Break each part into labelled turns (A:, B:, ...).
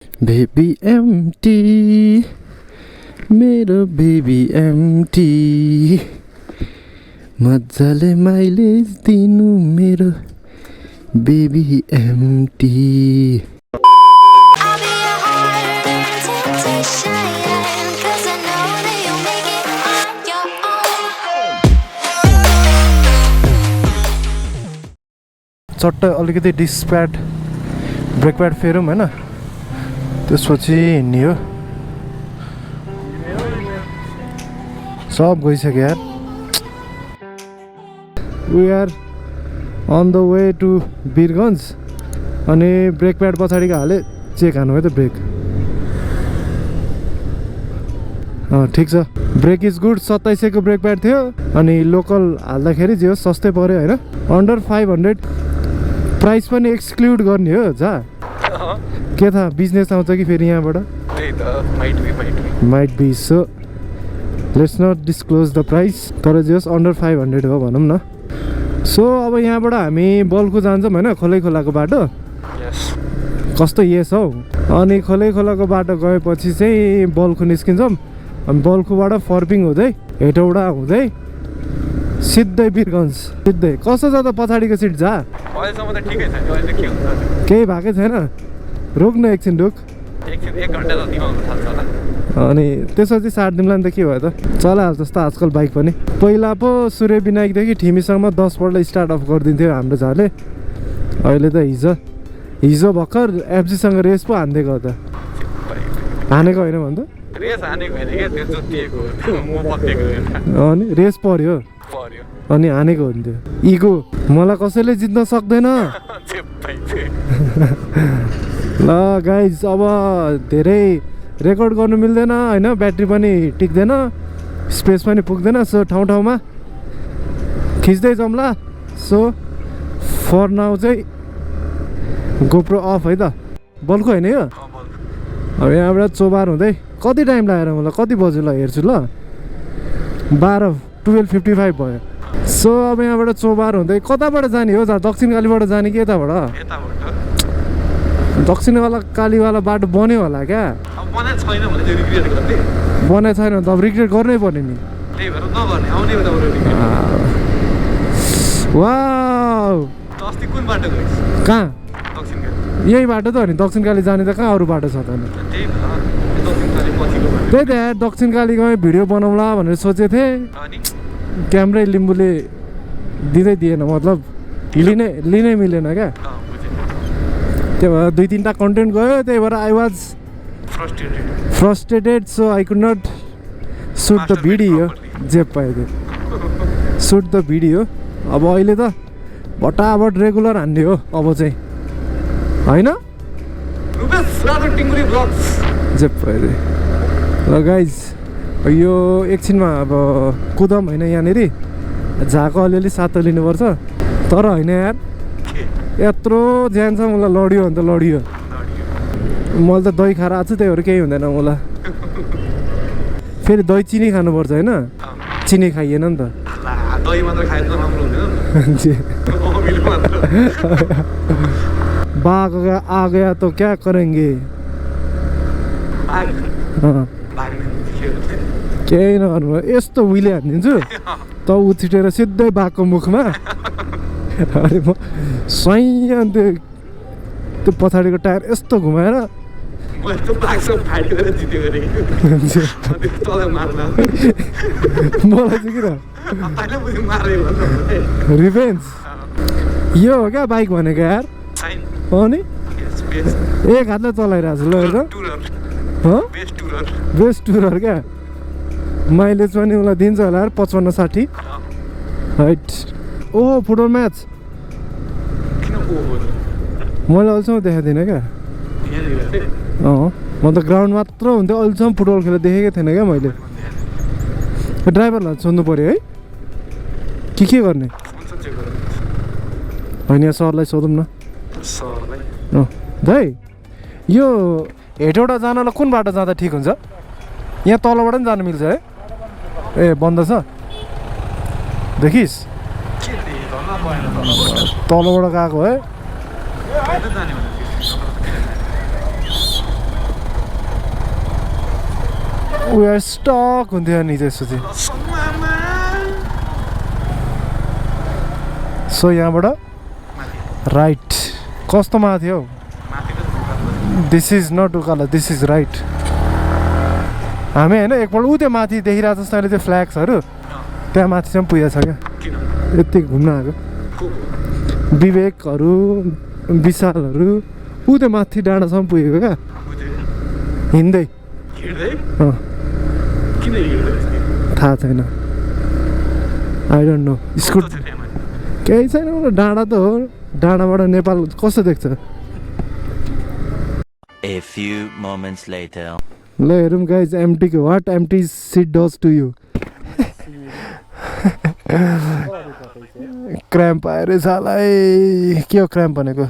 A: Baby empty मेरो baby empty मजाले mileage दिनु मेरो बेबी एम्टी। चट्ट अलिकति डिस्प्याड ब्रेक प्याड फेरौँ होइन, त्यसपछि हिँड्ने हो। सब गइसक्यो यार। We are on the way to Birgunj. अनि ब्रेक प्याड पछाडिको हाले चेक हान्नु भयो त ब्रेक। ठिक छ, ब्रेक इज गुड। 2700 को ब्रेक प्याड थियो अनि लोकल हाल्दाखेरि जे होस् सस्तै पऱ्यो होइन। अन्डर 500 प्राइस पनि एक्सक्लुड गर्ने हो। जा के थाहा बिजनेस आउँछ कि फेरि यहाँबाट।
B: त्यही त
A: might be. So let's not disclose the price, तर जे होस् अन्डर 500 हो भनौँ न। सो अब यहाँबाट हामी बल्खु जान्छौँ होइन, खोलै खोलाको बाटो। कस्तो यस हौ। अनि खोलै खोलाको बाटो गएपछि चाहिँ बल्खु निस्किन्छौँ। अनि बल्खुबाट फर्पिङ हुँदै हेटौडा हुँदै सिधै बिरगन्ज। सिधै कसो छ त पछाडिको सिट। जा
B: अहिलेसम्म त ठिकै छ, अहिले के हुन्छ
A: केही भएकै छैन। रोक न एकछिन रुक।
B: एकछिन 1 घन्टा त दिमाउनु थाल्छ होला।
A: अनि त्यसपछि साट्दिउँला नि त के भयो त। चलाइहाल्छ जस्तो आजकल बाइक पनि। पहिला पो सूर्य विनायकदेखि ठिमीसम्म 10 पल्ट स्टार्ट अफ गरिदिन्थ्यो हाम्रो झाले। अहिले त हिजो भर्खर एफजीसँग रेस पो हानिदिएको हो त। हानेको होइन भन्छ
B: रेस हानेको होइन क्या, त्यो जोतिएको म पत्तेको होइन।
A: अनि रेस पर्यो अनि हानेको हुन्थ्यो। इगो मलाई कसैले जित्न सक्दैन। ल गाइज अब धेरै रेकर्ड गर्नु मिल्दैन होइन, ब्याट्री पनि टिक्दैन, स्पेस पनि पुग्दैन। सो ठाउँ ठाउँमा खिच्दै जाउँला। सो फर नाउ चाहिँ गोप्रो अफ है त। बल्खु होइन यो। अब यहाँबाट चोबार हुँदै कति टाइम लागेर मलाई कति बज्यो ल हेर्छु ल। 12:55 भयो। सो अब यहाँबाट चोबार हुँदै कताबाट जाने हो। दक्षिण कालीबाट जाने कि यताबाट। दक्षिण कालीवाला बाटो बन्यो होला क्या। बनाएको छैन त अब रिग्रेट गर्नै पर्ने नि। वाउ कहाँ यही बाटो त हो नि। दक्षिण काली जाने त कहाँ अरू बाटो छ त। त्यही त यार दक्षिण कालीको भिडियो बनाउँला भनेर सोचेको थिएँ। क्यामेरै लिम्बूले दिँदै दिएन, मतलब लिनै मिलेन क्या। त्यही भएर 2-3टा कन्टेन्ट गयो। त्यही भएर I was frustrated. So I could not shoot the video. जे पायो त्यो सुट द भिडियो। अब अहिले त भटाभट रेगुलर हान्ने हो अब चाहिँ होइन। जे पायो ल गाइज यो एकछिनमा अब कुदम होइन यहाँनिर। झाको अलिअलि सातो लिनुपर्छ। तर होइन यार यत्रो ज्यान छ मलाई। लडियो भने त लडियो। मैले त दही खाएर आएको छु, त्यही भएर केही हुँदैन मलाई। फेरि दही चिनी खानुपर्छ होइन, चिनी खाइएन नि त। बाघ आ गया तो क्या करेंगे। केही नगर्नु यस्तो उहिले हानिदिन्छु त उछिटेर सिधै बाघको मुखमा। अनि म स्वाइँ अन्त त्यो पछाडिको टायर यस्तो घुमाएर मलाई चाहिँ रिभेन्ज यो हो क्या बाइक भनेको यार। अनि एक हातले चलाइरहेको छु ल हेर्दा। बेस्ट टुरर क्या। माइलेज पनि उसलाई दिन्छ होला यार 55-60 हाइट। ओहो फुटबल म्याच मैले अहिलेसम्म देखाएको थिइनँ क्या। म त ग्राउन्ड मात्र हुन्थ्यो, अहिलेसम्म फुटबल खेल देखेकै थिएन क्या मैले। ड्राइभरलाई सोध्नु पऱ्यो है के गर्ने होइन। यहाँ सरलाई सोधौँ न। दाइ यो हेटौडा जानलाई कुन बाटो जाँदा ठिक हुन्छ। यहाँ तलबाट पनि जानु मिल्छ है। ए बन्द छ देखिस् तलबाट गएको है। वी आर स्टक हुन्थ्यो नि त्यसपछि सो यहाँबाट राइट कस्तो माथि हौ दिस इज नट उकालो दिस इज राइट हामी होइन एकपल्ट ऊ त्यो माथि देखिरहेको जस्तो अहिले त्यो फ्ल्याग्सहरू त्यहाँ माथिसम्म पुगेको छ क्या यति घुम्न आएको विवेकहरू विशालहरू ऊ त्यो माथि डाँडासम्म पुगेको क्या हिँड्दै थाहा छैन आई डोन्ट नो स्कुट केही छैन डाँडा त हो डाँडाबाट नेपाल कस्तो देख्छ
C: A few moments later.
A: ल हेरौँ गाइज एम्टीको what empty seat does to you cramp आयो रे सालाई के हो क्र्याम्प भनेको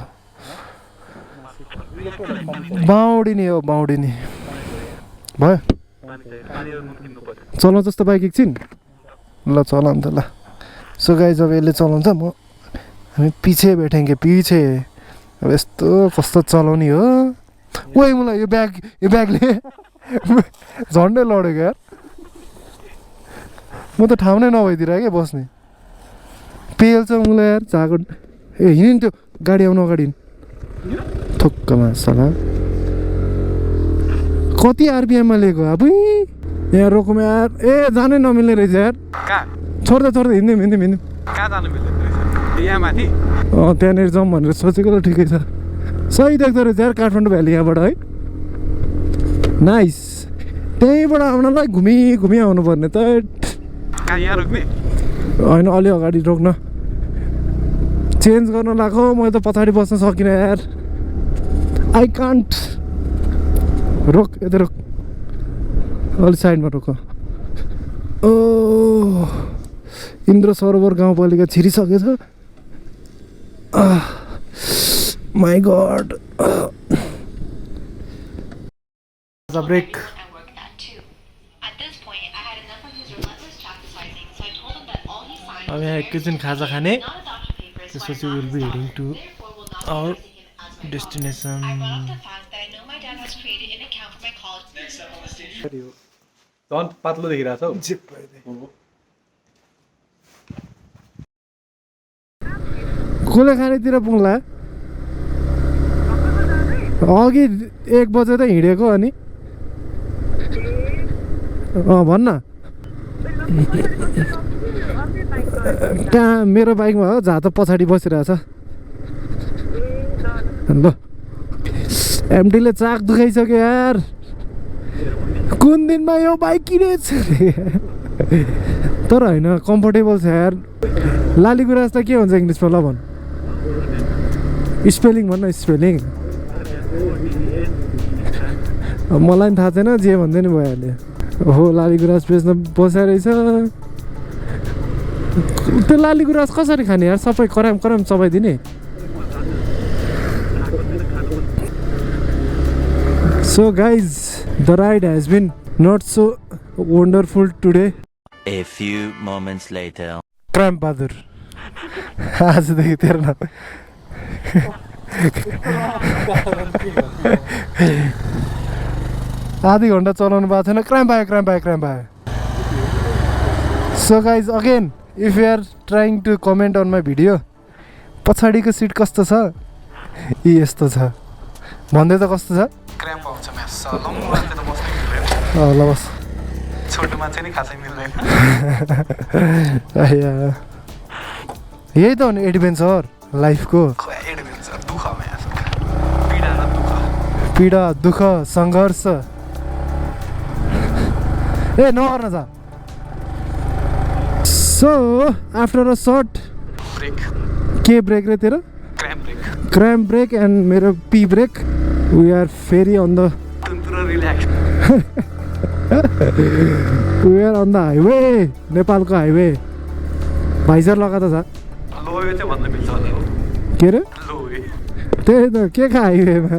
A: बाउडिनी हो बाउडिनी भयो चलाउँछ जस्तो बाइक एकछिन ल चलाउँ त ल सो गाइज अब यसले चलाउँछ म हामी पछि बैठेंगे पछि अब यस्तो कस्तो चलाउने हो ओइ मलाई यो ब्यागले झन्डै लडेको यार म त ठाउँ नै नभइदिएर क्या बस्ने पेल्छ मलाई यार झाको ए हिँड्यो नि त्यो गाडी आउनु अगाडि थोक्कमा सला कति आरपिएममा लिएको अब यहाँ रोकौँ यार ए जानै नमिल्ने रहेछ यार छोड्दा हिँड्दै
B: कहाँ जानु मिल्दैन यहाँ माथि
A: त्यहाँनिर जाउँ भनेर सोचेको त ठिकै छ सही देख्दो रहेछ यार काठमाडौँ भ्याली यहाँबाट है नाइस त्यहीँबाट आउनलाई घुमी आउनु पर्ने त
B: यहाँ रोक्ने
A: होइन अलि अगाडि रोक्न चेन्ज गर्न लाग्यो मैले त पछाडि बस्न सकिनँ यार आई कान्ट रोक यता रोक अलि साइडमा रोक ओ इन्द्र सरोवर गाउँपालिका छिरिसकेछ माई गड ब्रेक अब यहाँ एकैछिन खाजा खाने त्यसपछि will be heading to our destination
B: झन् पातलो देखिरहेछ हौ
A: कसले खानेतिर पुग्ला अघि 1 बजे त हिँडेको अनि भन्न कहाँ मेरो बाइकमा हो जहाँ त पछाडि बसिरहेछ ल एमटीले चाक दुखाइसक्यो यार कुन दिनमा यो बाइक किनेछ तर होइन कम्फर्टेबल छ यार लाली गुराँस त के हुन्छ इङ्ग्लिसमा ल भन् स्पेलिङ भन्न स्पेलिङ मलाई पनि थाहा छैन जे भन्दै नि भइहाल्यो हो लाली गुराँस बेच्न बसेको रहेछ त्यो लाली गुराँस कसरी खाने यार सबै कराम चबाइदिने so guys the ride has been not so wonderful today
C: A few moments later.
A: Crime Bahadur आजदेखि तेरो नाम आधी घन्टा चलाउनु भएको छैन क्राइम भयो so guys again if you are trying to comment on my video पछाडिको सिट कस्तो छ यी यस्तो छ भन्दै त कस्तो छ
B: क्र्याम्प आउँछ म्यास लम्बो मान्छे त बस्नै मिल्दैन
A: ल बस
B: छोटो मान्छे नि खासै मिल्दैन
A: यही त हो नि एडभेन्चर लाइफको
B: एडभेन्चर दुःख म्यास
A: पीडा दुःख सङ्घर्ष ए नगर्न जा so after a short
B: break
A: के ब्रेक रे तेरो क्राइम ब्रेक एन्ड मेरो पी ब्रेक वी आर फेरि on the
B: relax
A: we are on the highway नेपालको हाइवे भाइजर लगा त छ
B: लोवे चाहिँ भन्न मिल्छ होला हो
A: के रे
B: लोवे
A: त्यही त के खा हाइवेमा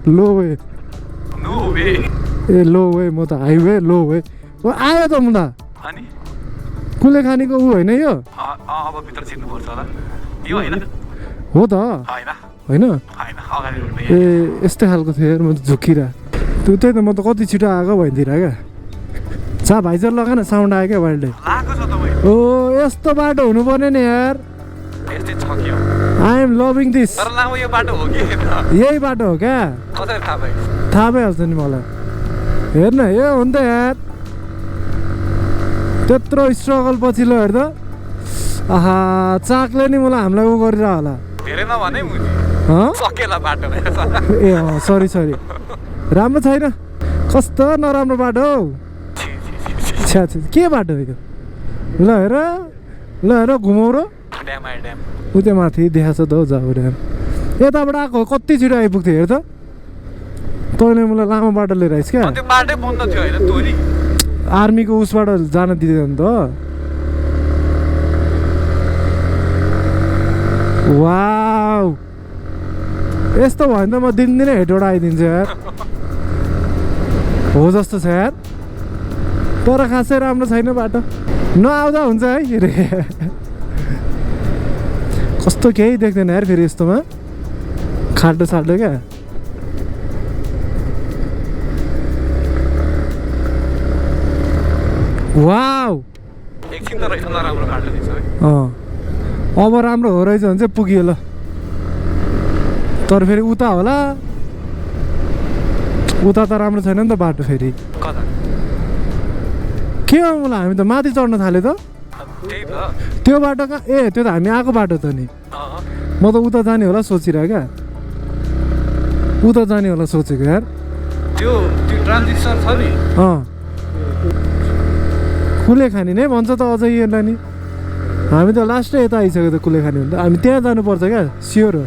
A: लो वे
B: नो वे
A: ए लो वे म त हाइवे लो वे आयो त मुदा
B: अनि
A: कुले खानेको ऊ होइन यो
B: अब भित्र छिर्नुपर्छ होला यो होइन
A: हो त होइन
B: अगाडि
A: ए यस्तै खालको थियो यार म त झुक्किरा त्यही त म त कति छिटो आएको भइदिएर क्या सा भाइजर लगा न साउन्ड आयो क्या वाइल्डै
B: लागेको छ त मैले
A: ओ यस्तो बाटो हुनु पर्ने नि यार
B: यस्तै छ के हो
A: आई एम लभिङ दिस
B: तर लामो यो बाटो हो कि
A: यही बाटो हो क्या
B: कसरी थाहा भयो
A: थाहा भइहाल्छ नि मलाई हेर्न यो हो नि त यार त्यत्रो स्ट्रगल पछि ल हेर्दा आहा चाकले नि मलाई हामीलाई उ गरेर होला
B: धेरै नभने मुजी सकेला बाटो
A: ए सरी राम्रो छैन कस्तो नराम्रो बाटो हौ छ्या के बाटो हो यो ल हेर घुमाउ र
B: ड्याम
A: उतै माथि देखाएको छ त हौ जाऊ ड्याम यताबाट आएको कति छिटो आइपुग्थ्यो हेर त तैँले मलाई लामो बाटो लिएर आइस् क्या
B: त्यो बाटै बन्द थियो होइन तोरी
A: आर्मीको उसबाट जान दिँदैन त वाउ यस्तो भयो भने त म दिनदिनै हेटबाट आइदिन्छु यार हो जस्तो छ यार तर खासै राम्रो छैन बाटो नआउँदा हुन्छ है रे कस्तो केही देख्दैन यार फेरि यस्तोमा खाल्टो साल्टो क्या वाउ
B: एकछिन त रहेछ नराम्रो बाटो रहेछ है
A: अब राम्रो हो रहेछ भने चाहिँ पुग्यो ल तर फेरि उता होला उता त राम्रो छैन नि त बाटो फेरि
B: कता
A: के हो मलाई हामी त माथि चढ्न थाल्यो त
B: त्यही त
A: त्यो बाटो कहाँ ए त्यो त हामी आएको बाटो त नि म त उता जाने होला सोचिरहेको क्या उता जाने होला सोचेको यार
B: त्यो ट्रान्जिस्टर छ नि
A: कुले खानी नै भन्छ त अझै यसलाई नि हामी त लास्टै यता आइसक्यो त कुले खानी भन्दा हामी त्यहाँ जानुपर्छ क्या स्योर हो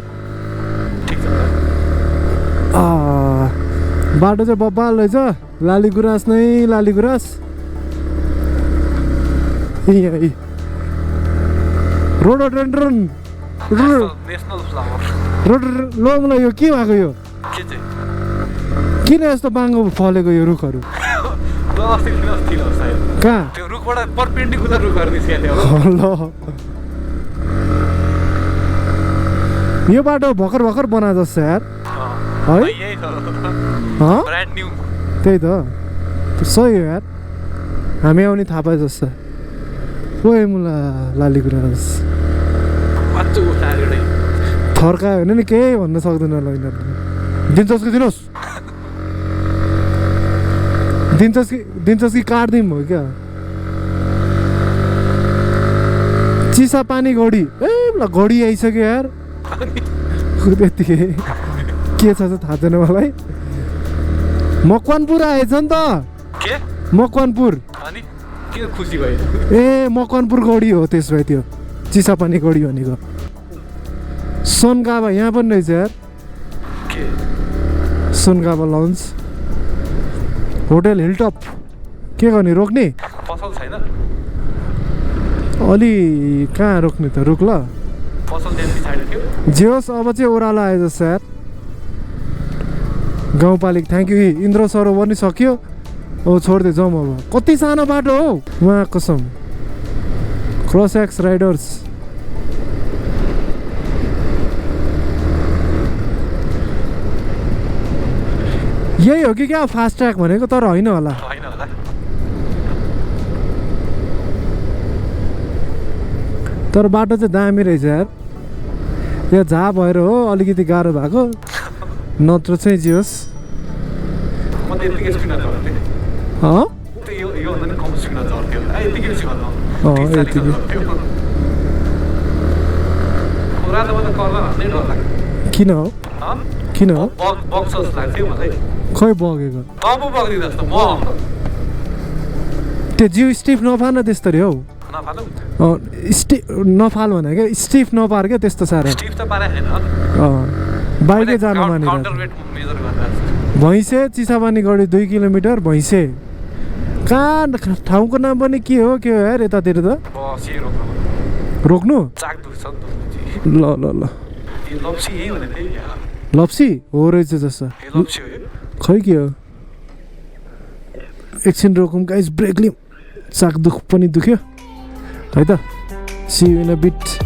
A: बाटो चाहिँ बब्बाल रहेछ लाली गुराँस नै लाली गुराँस रोडोडेन्ड्रोन
B: नेसनल फ्लावर
A: लो मलाई यो के भएको यो
B: के चाहिँ
A: किन यस्तो बाङ्गो फलेको यो रुखहरू कहाँ
B: त्यो रुखबाट परपेन्डिकुलर रुखहरू निस्किहाल्यो
A: ल यो बाटो भर्खर बना जस्तो यार है
B: ब्रान्ड न्यू
A: त्यही त सही हो यार हामी आउने थाहा पाए जस्तो ओए मुला लाली गुराँस थर्कायो भने नि केही भन्न सक्दैन ल यिनीहरूले दिन्छस् कि दिनुहोस् दिन्छस् कि काट्दिउँ हो क्या चिसा पानी घडी ए ल घडी आइसक्यो यार त्यतिकै के छ थाहा छैन मलाई मकवानपुर आएछ नि त
B: के
A: मकवानपुर
B: अनि के खुसी भयो
A: ए मकवानपुर गढी हो त्यस भए त्यो चिसापानी गढी भनेको सोनगाबा यहाँ पनि रहेछ यार सोनगाबा लन्च होटल हिलटप के गर्ने रोक्ने
B: पसल छैन
A: अलि कहाँ रोक्ने त रुक ल
B: पसल त्यहाँ पछाडि थियो
A: जे होस् अब चाहिँ ओह्रालो आयो जस्तो यार गाउँपालिका थ्याङ्क यू इन्द्र सरोवर नि सक्यो ओ छोडिदियो जाउँ अब कति सानो बाटो हौ उहाँ कसम क्रस एक्स राइडर्स यही हो कि क्या फास्ट ट्र्याक भनेको तर होइन होला तर बाटो चाहिँ दामी रहेछ यार यो झा भएर हो अलिकति गाह्रो भएको नत्र चाहिँ जे होस् किन हो किन हो खै बगेको त्यो जिउ स्टिफ नपार्न त्यस्तरी हौ नफाल भनेको स्टिफ नपार क्या त्यस्तो साह्रो बाइकै जानु मानेर भैँसे चिसापानी गढी 2 किलोमिटर भैँसे कहाँ ठाउँको नाम पनि के हो यार यतातिर त रोक्नु ल ल ल लप्सी हो रहेछ जस्तो खै के हो एकछिन रोकौँ गाइस ब्रेक लिउँ चाक पनि दुख्यो है त see you in a beet